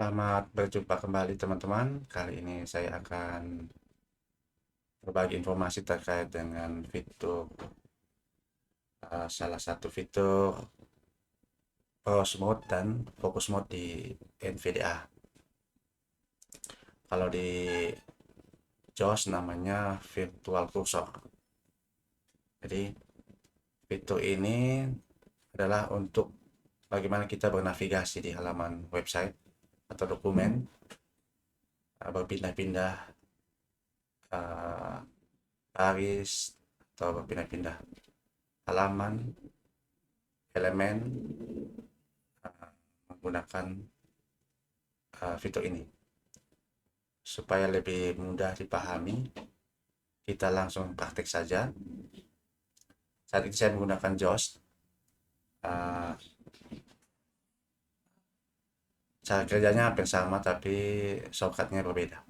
Selamat berjumpa kembali teman-teman. Kali ini saya akan berbagi informasi terkait dengan fitur salah satu fitur pause mode dan focus mode di NVDA. Kalau di JAWS namanya virtual cursor. Jadi fitur ini adalah untuk bagaimana kita bernavigasi di halaman website atau dokumen, berpindah-pindah baris atau berpindah-pindah halaman, elemen menggunakan fitur ini. Supaya lebih mudah dipahami, kita langsung praktik saja. Saat ini saya menggunakan JAWS. Cara kerjanya hampir sama, tapi shortcutnya berbeda.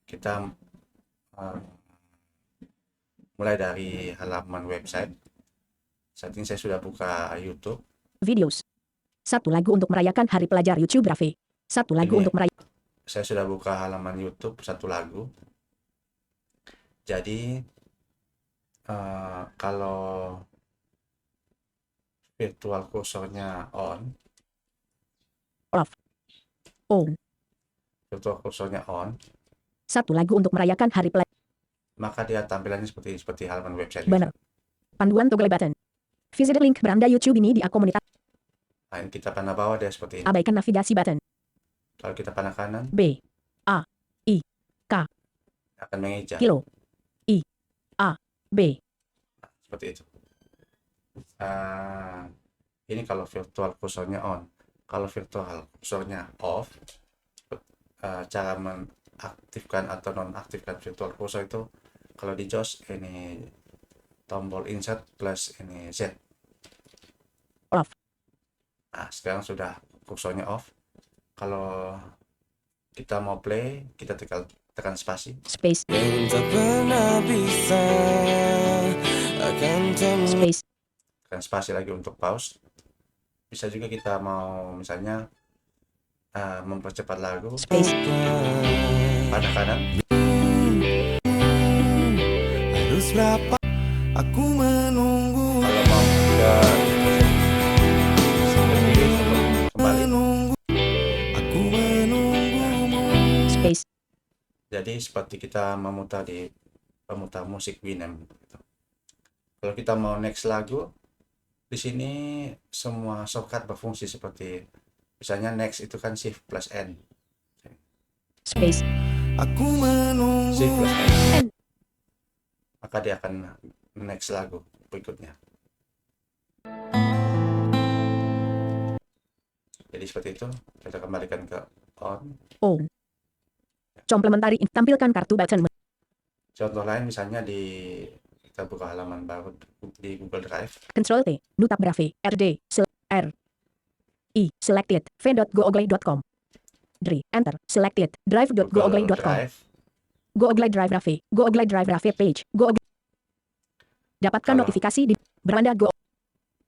Kita mulai dari halaman website. Saat ini saya sudah buka YouTube. Videos. Satu lagu untuk merayakan Hari Pelajar YouTube Raffi. Satu lagu Ini untuk merayakan. saya sudah buka halaman YouTube satu lagu. Jadi kalau virtual cursornya on, Off. On. virtual cursornya on, Satu lagu untuk merayakan Hari Pelajar. maka dia tampilannya seperti halaman website. Banner. Panduan toggle button. Visit link beranda YouTube ini di komunitas. Nah, ini kita panah bawah dia seperti ini. Abaikan navigasi button. Kalau kita panah kanan, B. A. I. K. akan mengeja. Kilo. I. A. B. Seperti itu. Ini kalau virtual cursornya on. Kalau virtual cursornya off, cara mengaktifkan atau nonaktifkan virtual cursor itu, kalau di JAWS ini tombol insert plus ini Z. Off. Nah, sekarang sudah kursornya off. Kalau kita mau play, kita tekan spasi. Space. Yang tak pernah bisa akan Space. Tekan spasi lagi untuk pause. Bisa juga kita mau misalnya mempercepat lagu, Space. panah kanan. harus berapa aku menunggu Kalau mau juga kembali. aku menunggumu. Space. Jadi seperti kita memutar di pemutar musik Winamp. Kalau kita mau next lagu, di sini semua shortcut berfungsi seperti misalnya next itu kan shift plus N. Space. Aku menunggu Shift plus N. N. Maka dia akan next lagu berikutnya. Jadi seperti itu. Kita kembalikan ke on. On. Complementari. Tampilkan kartu button. Contoh lain misalnya kita buka halaman baru di Google Drive. Control T. Nutab Raffi. RD. R. I. Selected. v.google.com. Dri. Enter. Selected. Drive.google.com. Drive. Google Drive Raffi. Google Drive Raffi page. Google. Dapatkan Kalau- notifikasi di beranda Go.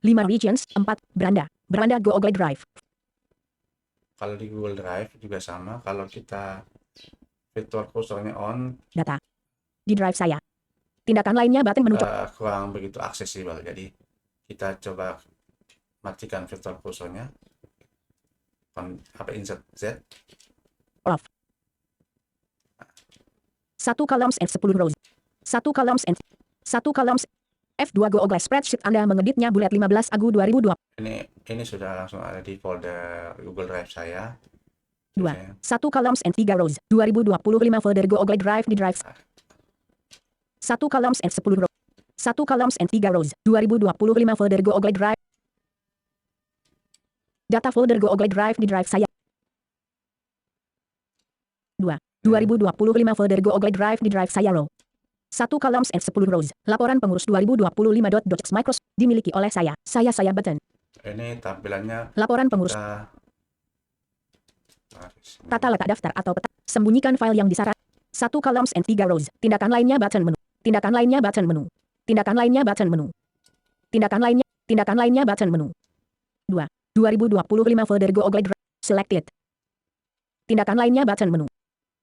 5 regions. 4 beranda. Beranda Google Drive. Kalau di Google Drive juga sama. Kalau kita virtual cursornya on, Data. Di drive saya. Tindakan lainnya button menu. kurang begitu aksesibel. Jadi kita coba matikan virtual cursornya. Insert Z. Off. 1 columns and 10 rows. 1 columns and 1 columns. F2 Google Spreadsheet Anda mengeditnya bulat 15 Agu 2020. Ini sudah langsung ada di folder Google Drive saya. 2. Biasanya. 1 columns and 3 rows. 2025 folder Google Drive di drive. 1 columns and 10 rows. 1 columns and 3 rows. 2025 folder Google Drive. Data folder Google Drive di drive saya. 2. 2025 folder Google Drive di drive saya row. 1 columns and 10 rows. Laporan pengurus 2025. Microsoft dimiliki oleh saya. Saya button. Ini tampilannya Laporan pengurus. kita Tata letak daftar atau peta. Sembunyikan file yang disarankan. 1 columns and 3 rows. Tindakan lainnya button menu. Tindakan lainnya button menu. Tindakan lainnya button menu. Tindakan lainnya button menu. 2. 2025 folder Google Drive. selected. Tindakan lainnya button menu.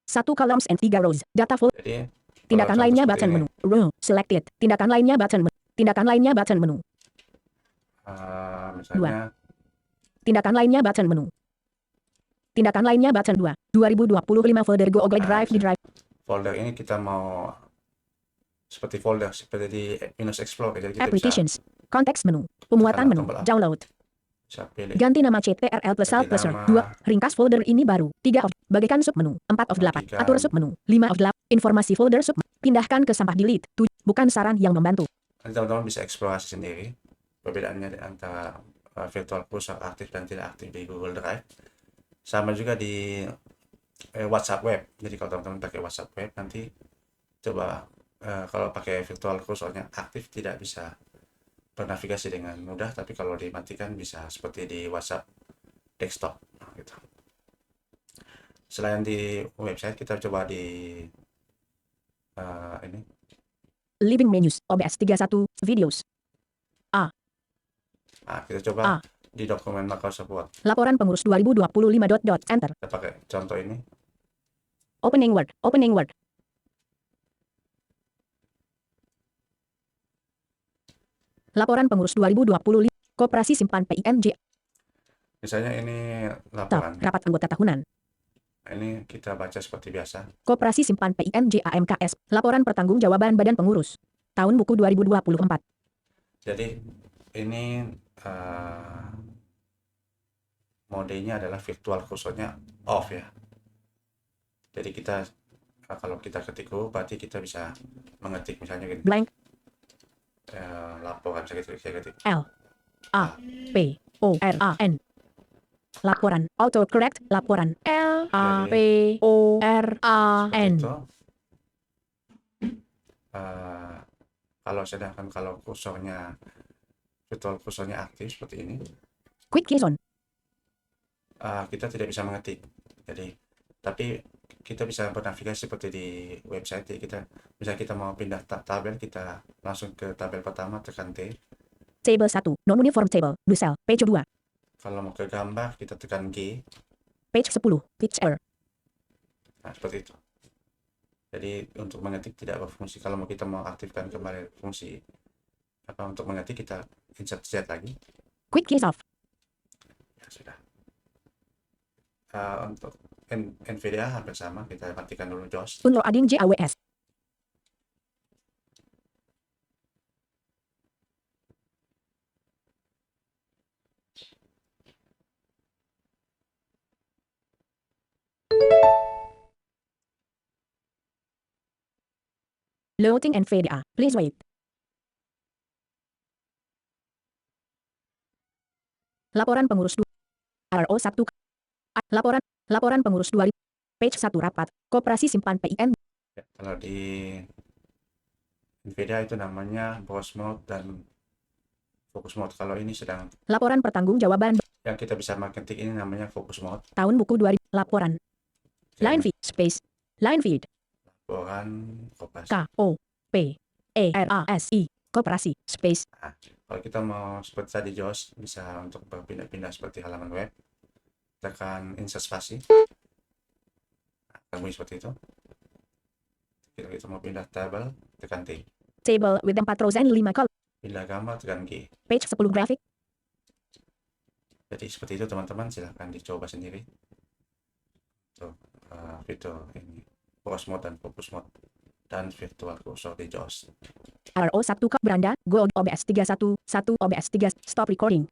1 columns and 3 rows. Data folder. Jadi Tindakan contoh lainnya seperti button ini. menu. Row selected. Tindakan lainnya button menu. Tindakan lainnya button menu. Misalnya Tindakan lainnya button menu. Tindakan lainnya button 2. 2025 folder Google Drive di drive. folder ini kita mau seperti folder seperti di Windows Explorer, jadi kita bisa Applications. Konteks menu. Pemuatan Tekan menu. tombol up. Download. pilih. Ganti nama CTRL plus Alt plus Ganti 2. nama. Ringkas folder ini baru. 3 of. Bagikan submenu. 4 of 8. Bagikan. Atur submenu. 5 of 8. Informasi folder sub. Pindahkan ke sampah delete. Bukan saran yang membantu. Nanti teman-teman bisa eksplorasi sendiri perbedaannya antara virtual cursor aktif dan tidak aktif di Google Drive. Sama juga di WhatsApp web. Jadi kalau teman-teman pakai WhatsApp web, nanti coba kalau pakai virtual cursornya aktif tidak bisa bernavigasi dengan mudah, tapi kalau dimatikan bisa seperti di WhatsApp desktop gitu. Selain di website, kita coba di ini Living menus. OBS 31. Videos. kita coba Ah. di dokumen Microsoft Word. Laporan pengurus 2025. Enter. Kita pakai contoh ini. Opening Word. Opening Word. Laporan pengurus 2025. Koperasi Simpan PINJ. Misalnya ini Tab. laporan. Rapat anggota tahunan. Ini kita baca seperti biasa. Koperasi Simpan PINJ AMKS. Laporan pertanggungjawaban Badan Pengurus. Tahun buku 2024. Jadi ini modenya adalah virtual cursornya off ya. Jadi kita kalau kita ketik berarti kita bisa mengetik misalnya gini. Blank. Laporan saya ketik. P-O-R-A-N. Laporan. Autocorrect. Laporan. L-A-P-O-R-A-N. Itu. Sedangkan kalau kursornya virtual cursornya aktif seperti ini, Quick Key Zone. kita tidak bisa mengetik. Jadi tapi kita bisa bernavigasi seperti di website. Jadi kita mau pindah tabel, kita langsung ke tabel pertama, tekan T. Table 1. Non-uniform table. Blue cell. Page 2. Kalau mau ke gambar, kita tekan G. Page 10. Picture. Nah, seperti itu. Jadi untuk mengetik tidak berfungsi. Kalau kita mau aktifkan kembali fungsi untuk mengetik, kita insert Z lagi. Quick Keys Off. Ya sudah. Untuk NVDA hampir sama, kita matikan dulu JAWS. Unloading JAWS. Loading NVDA. Please wait. Laporan pengurus 2. RO1. Laporan pengurus 2000. Page 1 rapat. Koperasi Simpan PIN. Ya, kalau di NVIDIA itu namanya Browse Mode dan Focus Mode. Kalau ini sedang Laporan pertanggungjawaban yang kita bisa mengetik ini namanya Focus Mode. tahun buku 2000. Laporan. Line feed space. Line feed. Laporan koperasi. K-O-P-E-R-A-S-I. Koperasi space. Kalau kita mau seperti tadi JAWS, bisa untuk berpindah-pindah seperti halaman web, tekan insert spasi. Akan bunyi seperti itu. Kita mau pindah tabel, tekan T. Table with 4 rows and 5 columns. Pindah gambar, tekan G. Page 10 grafik. Jadi seperti itu teman-teman, silahkan dicoba sendiri. Untuk fitur ini, Browse Mode dan Focus Mode dan virtual cursor di JAWS. RO1 Beranda. Go OBS 31. 1 OBS 3. Stop recording.